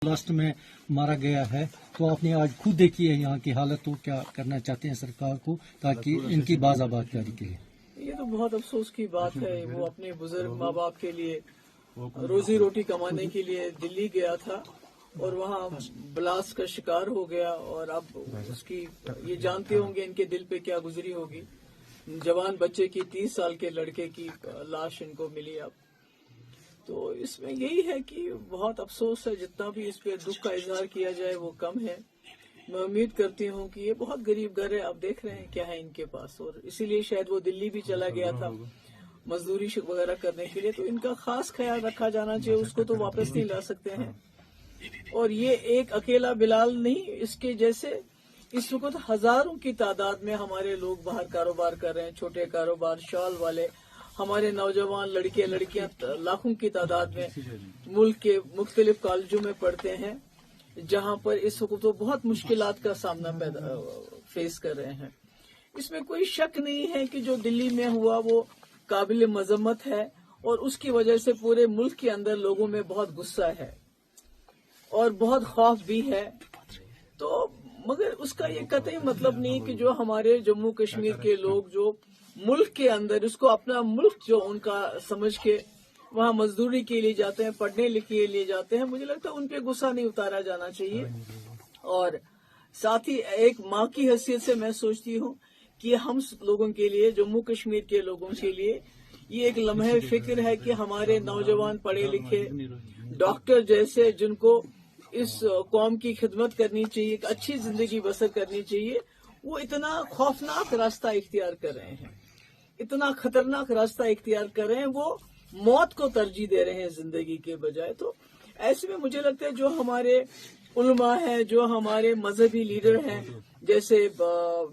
Blast में मारा गया है, तो आपने आज खुद देखी है यहाँ की हालत, तो क्या करना चाहते हैं सरकार को ताकि इनकी बाज़ाबादकारी के लिए? ये तो बहुत अफसोस की बात है। वो अपने बुजुर्ग माँ बाप के लिए रोजी रोटी कमाने के लिए दिल्ली गया था और वहाँ ब्लास्ट का शिकार हो गया, और अब उसकी ये जानते होंगे इनके दिल पे क्या गुजरी होगी। जवान बच्चे की 30 साल के लड़के की लाश इनको मिली अब। तो इसमें यही है कि बहुत अफसोस है, जितना भी इस पे दुख का इजहार किया जाए वो कम है। मैं उम्मीद करती हूँ कि ये बहुत गरीब घर है, आप देख रहे हैं क्या है इनके पास, और इसीलिए शायद वो दिल्ली भी चला गया था मजदूरी वगैरह करने के लिए। तो इनका खास ख्याल रखा जाना चाहिए, उसको तो वापस नहीं ला सकते हैं। और ये एक अकेला बिलाल नहीं, इसके जैसे इस वक्त हजारों की तादाद में हमारे लोग बाहर कारोबार कर रहे हैं, छोटे कारोबार, शॉल वाले, हमारे नौजवान लड़के लड़कियां लाखों की तादाद में मुल्क के मुख्तलिफ कॉलेजों में पढ़ते हैं, जहां पर इस वक्त तो बहुत मुश्किलात का सामना फेस कर रहे हैं। इसमें कोई शक नहीं है कि जो दिल्ली में हुआ वो काबिल मजम्मत है, और उसकी वजह से पूरे मुल्क के अंदर लोगों में बहुत गुस्सा है और बहुत खौफ भी है। तो मगर उसका ये कतई मतलब नहीं कि जो हमारे जम्मू कश्मीर के लोग जो मुल्क के अंदर उसको अपना मुल्क जो उनका समझ के वहाँ मजदूरी के लिए जाते हैं, पढ़ने लिखने के लिए जाते हैं, मुझे लगता है उन पे गुस्सा नहीं उतारा जाना चाहिए। और साथ ही एक माँ की हैसियत से मैं सोचती हूँ कि हम लोगों के लिए, जम्मू कश्मीर के लोगों के लिए ये एक लम्हे फिक्र है कि हमारे नौजवान पढ़े लिखे डॉक्टर जैसे, जिनको इस कौम की खिदमत करनी चाहिए, एक अच्छी जिंदगी बसर करनी चाहिए, वो इतना खौफनाक रास्ता इख्तियार कर रहे हैं, इतना खतरनाक रास्ता इख्तियार कर रहे हैं, वो मौत को तरजीह दे रहे हैं जिंदगी के बजाय। तो ऐसे में मुझे लगता है जो हमारे उलमा हैं, जो हमारे मजहबी लीडर हैं, जैसे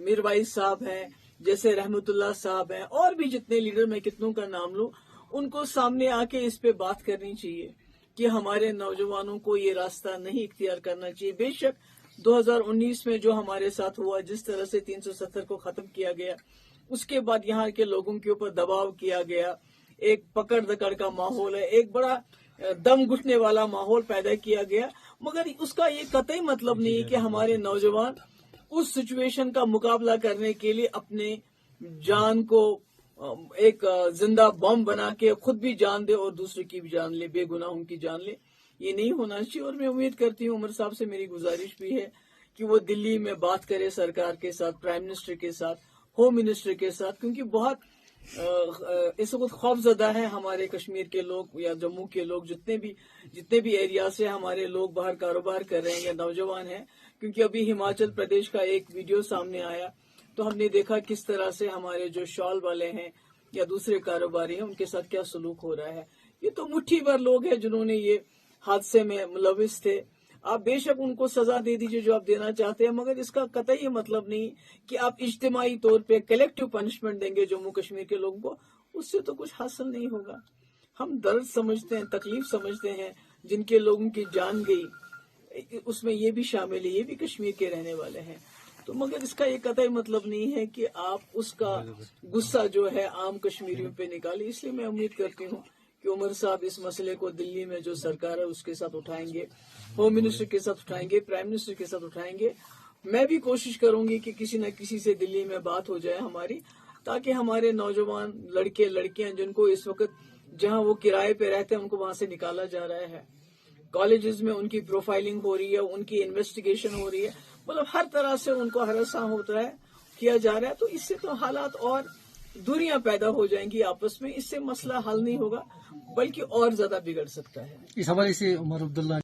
मीर वाइस साहब हैं, जैसे रहमतुल्लाह साहब हैं, और भी जितने लीडर, मैं कितनों का नाम लूं, उनको सामने आके इस पे बात करनी चाहिए कि हमारे नौजवानों को ये रास्ता नहीं इख्तियार करना चाहिए। बेशक 2019 में जो हमारे साथ हुआ, जिस तरह से 370 को खत्म किया गया, उसके बाद यहाँ के लोगों के ऊपर दबाव किया गया, एक पकड़ दकड़ का माहौल है, एक बड़ा दम घुटने वाला माहौल पैदा किया गया, मगर उसका ये कतई मतलब नहीं है कि हमारे नौजवान उस सिचुएशन का मुकाबला करने के लिए अपने जान को एक जिंदा बम बना के खुद भी जान दे और दूसरे की भी जान ले, बेगुनाहों की जान ले। ये नहीं होना चाहिए। और मैं उम्मीद करती हूँ, उमर साहब से मेरी गुजारिश भी है कि वो दिल्ली में बात करे सरकार के साथ, प्राइम मिनिस्टर के साथ, होम मिनिस्टर के साथ, क्योंकि बहुत इस वक्त खौफजदा है हमारे कश्मीर के लोग या जम्मू के लोग, जितने भी एरिया से हमारे लोग बाहर कारोबार कर रहे हैं या नौजवान हैं। क्योंकि अभी हिमाचल प्रदेश का एक वीडियो सामने आया, तो हमने देखा किस तरह से हमारे जो शॉल वाले हैं या दूसरे कारोबारी हैं, उनके साथ क्या सलूक हो रहा है। ये तो मुट्ठी भर लोग हैं जिन्होंने ये हादसे में मुलविस थे। आप बेशक उनको सजा दे दीजिए जो आप देना चाहते हैं, मगर इसका कतई मतलब नहीं कि आप इज्तिमाई तौर पे कलेक्टिव पनिशमेंट देंगे जम्मू कश्मीर के लोगों को, उससे तो कुछ हासिल नहीं होगा। हम दर्द समझते हैं, तकलीफ समझते हैं, जिनके लोगों की जान गई उसमें ये भी शामिल है, ये भी कश्मीर के रहने वाले हैं। तो मगर इसका ये कतई मतलब नहीं है कि आप उसका गुस्सा जो है आम कश्मीरियों पे निकालें। इसलिए मैं उम्मीद करती हूँ कि उमर साहब इस मसले को दिल्ली में जो सरकार है उसके साथ उठाएंगे, होम मिनिस्टर के साथ उठाएंगे, प्राइम मिनिस्टर के साथ उठाएंगे। मैं भी कोशिश करूंगी कि किसी न किसी से दिल्ली में बात हो जाए हमारी, ताकि हमारे नौजवान लड़के लड़कियां जिनको इस वक्त जहां वो किराए पे रहते हैं उनको वहां से निकाला जा रहा है, कॉलेजेस में उनकी प्रोफाइलिंग हो रही है, उनकी इन्वेस्टिगेशन हो रही है, मतलब हर तरह से उनको हरासा होता है, किया जा रहा है। तो इससे तो हालात और दूरियां पैदा हो जाएंगी आपस में, इससे मसला हल नहीं होगा बल्कि और ज्यादा बिगड़ सकता है। इस हवाले से उमर अब्दुल्ला